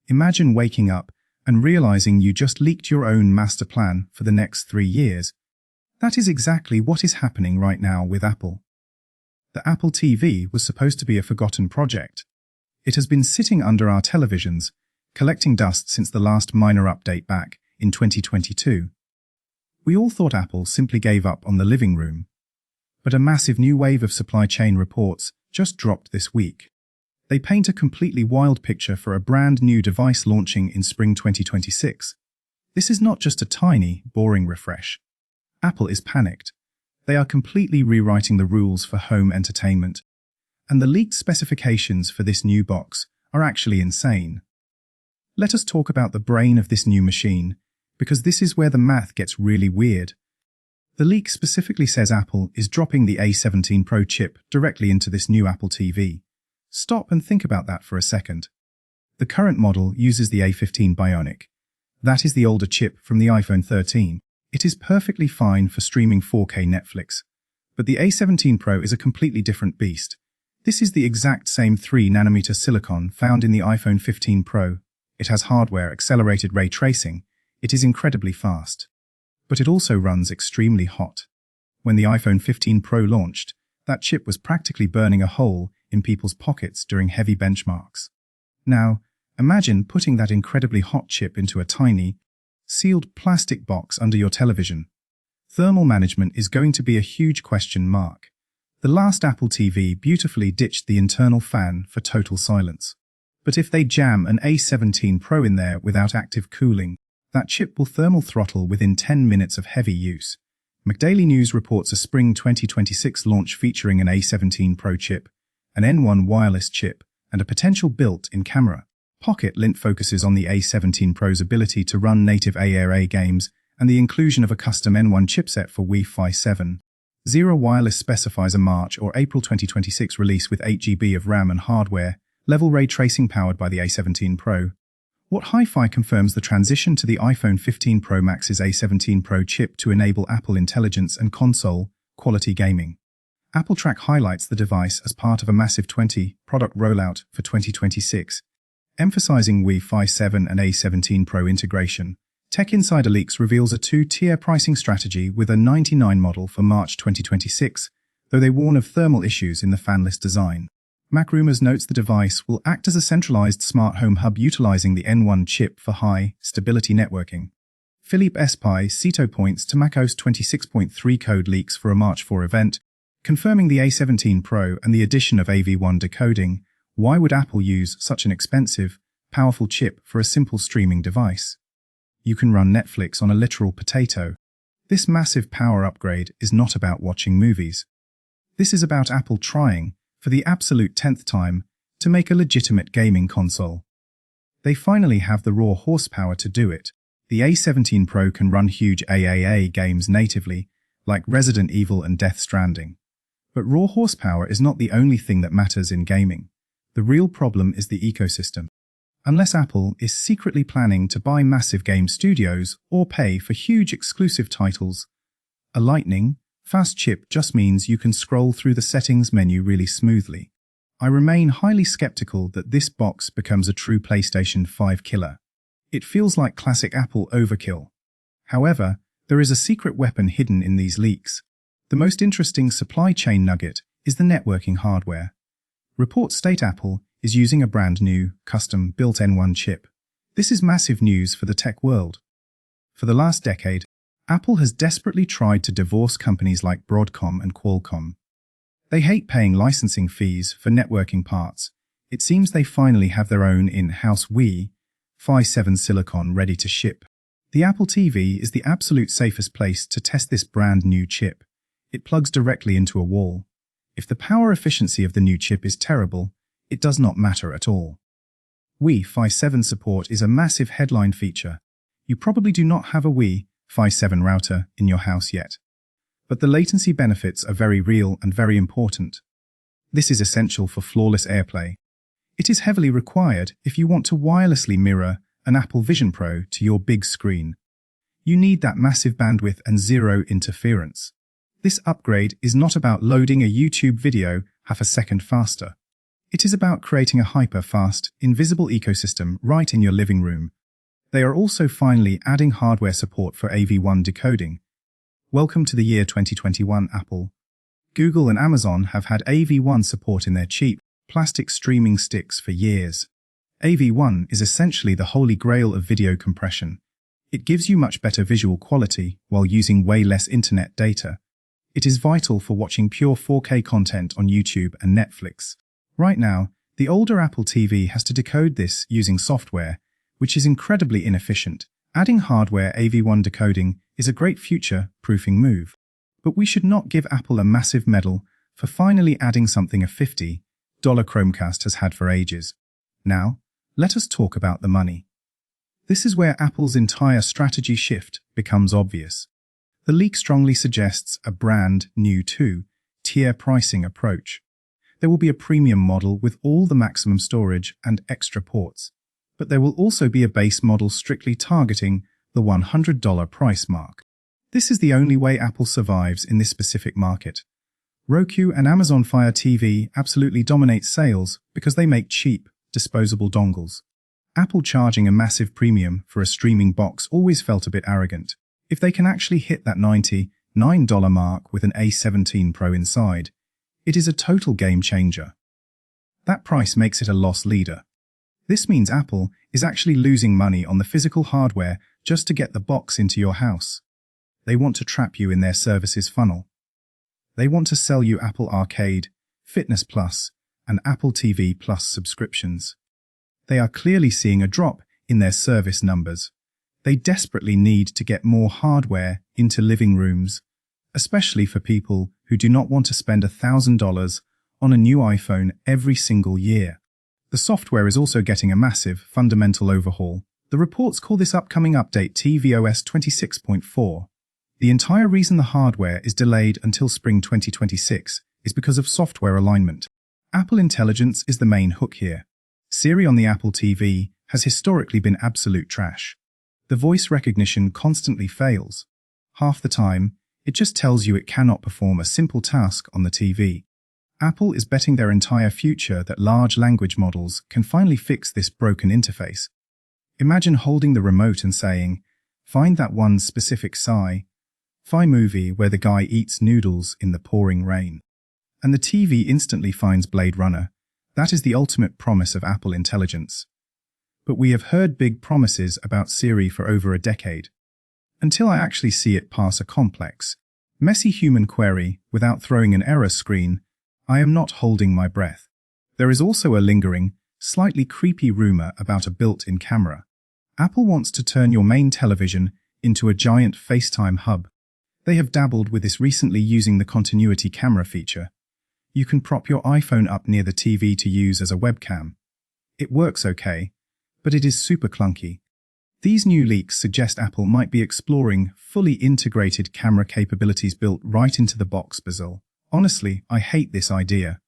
Imagine waking up and realizing you just leaked your own master plan for the next 3 years. That is exactly what is happening right now with Apple. The Apple TV was supposed to be a forgotten project. It has been sitting under our televisions, collecting dust since the last minor update back in 2022. We all thought Apple simply gave up on the living room. But a massive new wave of supply chain reports just dropped this week. They paint a completely wild picture for a brand new device launching in spring 2026. This is not just a tiny, boring refresh. Apple is panicked. They are completely rewriting the rules for home entertainment. And the leaked specifications for this new box are actually insane. Let us talk about the brain of this new machine, because this is where the math gets really weird. The leak specifically says Apple is dropping the A17 Pro chip directly into this new Apple TV. Stop and think about that for a second. The current model uses the A15 Bionic. That is the older chip from the iPhone 13. It is perfectly fine for streaming 4K Netflix. But the A17 Pro is a completely different beast. This is the exact same 3nm silicon found in the iPhone 15 Pro. It has hardware accelerated ray tracing. It is incredibly fast. But it also runs extremely hot. When the iPhone 15 Pro launched, that chip was practically burning a hole in people's pockets during heavy benchmarks. Now, imagine putting that incredibly hot chip into a tiny, sealed plastic box under your television. Thermal management is going to be a huge question mark. The last Apple TV beautifully ditched the internal fan for total silence. But if they jam an A17 Pro in there without active cooling, that chip will thermal throttle within 10 minutes of heavy use. McDaily News reports a spring 2026 launch featuring an A17 Pro chip, an N1 wireless chip, and a potential built-in camera. Pocket Lint focuses on the A17 Pro's ability to run native ARA games and the inclusion of a custom N1 chipset for Wi-Fi 7. Zero Wireless specifies a March or April 2026 release with 8 GB of RAM and hardware-level ray tracing powered by the A17 Pro. What Hi-Fi confirms the transition to the iPhone 15 Pro Max's A17 Pro chip to enable Apple Intelligence and console-quality gaming. Apple Track highlights the device as part of a massive 20-product rollout for 2026, emphasizing Wi-Fi 7 and A17 Pro integration. Tech Insider Leaks reveals a two-tier pricing strategy with a $99 model for March 2026, though they warn of thermal issues in the fanless design. MacRumors notes the device will act as a centralized smart home hub utilizing the N1 chip for high-stability networking. Philippe Esposito points to macOS 26.3 code leaks for a March 4 event, confirming the A17 Pro and the addition of AV1 decoding. Why would Apple use such an expensive, powerful chip for a simple streaming device? You can run Netflix on a literal potato. This massive power upgrade is not about watching movies. This is about Apple trying, for the absolute 10th time, to make a legitimate gaming console. They finally have the raw horsepower to do it. The A17 Pro can run huge AAA games natively, like Resident Evil and Death Stranding. But raw horsepower is not the only thing that matters in gaming. The real problem is the ecosystem. Unless Apple is secretly planning to buy massive game studios or pay for huge exclusive titles, a lightning fast chip just means you can scroll through the settings menu really smoothly. I remain highly skeptical that this box becomes a true PlayStation 5 killer. It feels like classic Apple overkill. However, there is a secret weapon hidden in these leaks. The most interesting supply chain nugget is the networking hardware. Reports state Apple is using a brand new, custom-built N1 chip. This is massive news for the tech world. For the last decade, Apple has desperately tried to divorce companies like Broadcom and Qualcomm. They hate paying licensing fees for networking parts. It seems they finally have their own in-house Wi-Fi 7 silicon ready to ship. The Apple TV is the absolute safest place to test this brand new chip. It plugs directly into a wall. If the power efficiency of the new chip is terrible, it does not matter at all. Wi-Fi 7 support is a massive headline feature. You probably do not have a Wi-Fi 7 router in your house yet. But the latency benefits are very real and very important. This is essential for flawless AirPlay. It is heavily required if you want to wirelessly mirror an Apple Vision Pro to your big screen. You need that massive bandwidth and zero interference. This upgrade is not about loading a YouTube video half a second faster. It is about creating a hyper-fast, invisible ecosystem right in your living room. They are also finally adding hardware support for AV1 decoding. Welcome to the year 2021, Apple. Google and Amazon have had AV1 support in their cheap, plastic streaming sticks for years. AV1 is essentially the holy grail of video compression. It gives you much better visual quality while using way less internet data. It is vital for watching pure 4K content on YouTube and Netflix. Right now, the older Apple TV has to decode this using software, which is incredibly inefficient. Adding hardware AV1 decoding is a great future-proofing move. But we should not give Apple a massive medal for finally adding something a $50 Chromecast has had for ages. Now, let us talk about the money. This is where Apple's entire strategy shift becomes obvious. The leak strongly suggests a brand new two-tier pricing approach. There will be a premium model with all the maximum storage and extra ports, but there will also be a base model strictly targeting the $100 price mark. This is the only way Apple survives in this specific market. Roku and Amazon Fire TV absolutely dominate sales because they make cheap, disposable dongles. Apple charging a massive premium for a streaming box always felt a bit arrogant. If they can actually hit that $99 mark with an A17 Pro inside, it is a total game changer. That price makes it a loss leader. This means Apple is actually losing money on the physical hardware just to get the box into your house. They want to trap you in their services funnel. They want to sell you Apple Arcade, Fitness Plus, and Apple TV Plus subscriptions. They are clearly seeing a drop in their service numbers. They desperately need to get more hardware into living rooms, especially for people who do not want to spend $1,000 on a new iPhone every single year. The software is also getting a massive, fundamental overhaul. The reports call this upcoming update tvOS 26.4. The entire reason the hardware is delayed until spring 2026 is because of software alignment. Apple Intelligence is the main hook here. Siri on the Apple TV has historically been absolute trash. The voice recognition constantly fails. Half the time, it just tells you it cannot perform a simple task on the TV. Apple is betting their entire future that large language models can finally fix this broken interface. Imagine holding the remote and saying, "Find that one specific sci-fi movie where the guy eats noodles in the pouring rain." And the TV instantly finds Blade Runner. That is the ultimate promise of Apple Intelligence. But we have heard big promises about Siri for over a decade. Until I actually see it pass a complex, messy human query without throwing an error screen, I am not holding my breath. There is also a lingering, slightly creepy rumor about a built-in camera. Apple wants to turn your main television into a giant FaceTime hub. They have dabbled with this recently using the continuity camera feature. You can prop your iPhone up near the TV to use as a webcam. It works okay, but it is super clunky. These new leaks suggest Apple might be exploring fully integrated camera capabilities built right into the box bezel. Honestly, I hate this idea.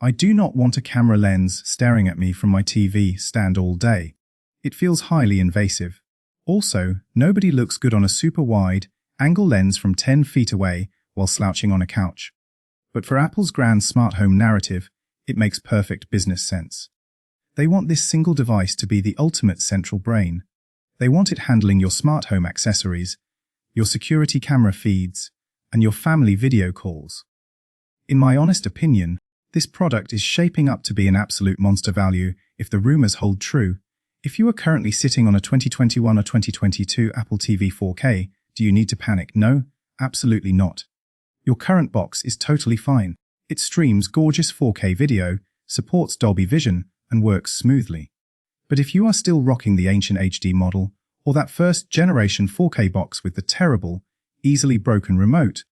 I do not want a camera lens staring at me from my TV stand all day. It feels highly invasive. Also, nobody looks good on a super wide angle lens from 10 feet away while slouching on a couch. But for Apple's grand smart home narrative, it makes perfect business sense. They want this single device to be the ultimate central brain. They want it handling your smart home accessories, your security camera feeds, and your family video calls. In my honest opinion, this product is shaping up to be an absolute monster value if the rumors hold true. If you are currently sitting on a 2021 or 2022 Apple TV 4K, do you need to panic? No, absolutely not. Your current box is totally fine. It streams gorgeous 4K video, supports Dolby Vision, and works smoothly. But if you are still rocking the ancient HD model, or that first generation 4K box with the terrible, easily broken remote,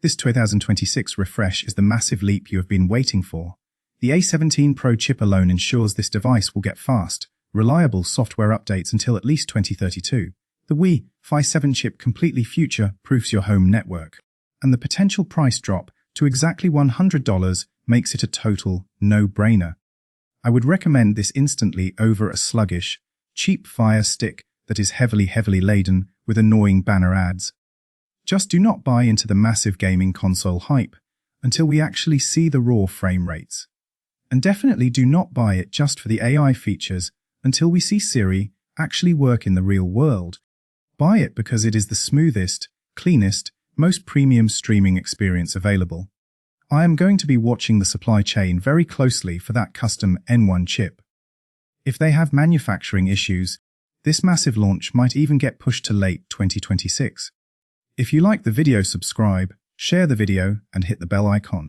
this 2026 refresh is the massive leap you have been waiting for. The A17 Pro chip alone ensures this device will get fast, reliable software updates until at least 2032. The Wi-Fi 7 chip completely future-proofs your home network. And the potential price drop to exactly $100 makes it a total no-brainer. I would recommend this instantly over a sluggish, cheap Fire Stick that is heavily laden with annoying banner ads. Just do not buy into the massive gaming console hype until we actually see the raw frame rates. And definitely do not buy it just for the AI features until we see Siri actually work in the real world. Buy it because it is the smoothest, cleanest, most premium streaming experience available. I am going to be watching the supply chain very closely for that custom N1 chip. If they have manufacturing issues, this massive launch might even get pushed to late 2026. If you like the video, subscribe, share the video, and hit the bell icon.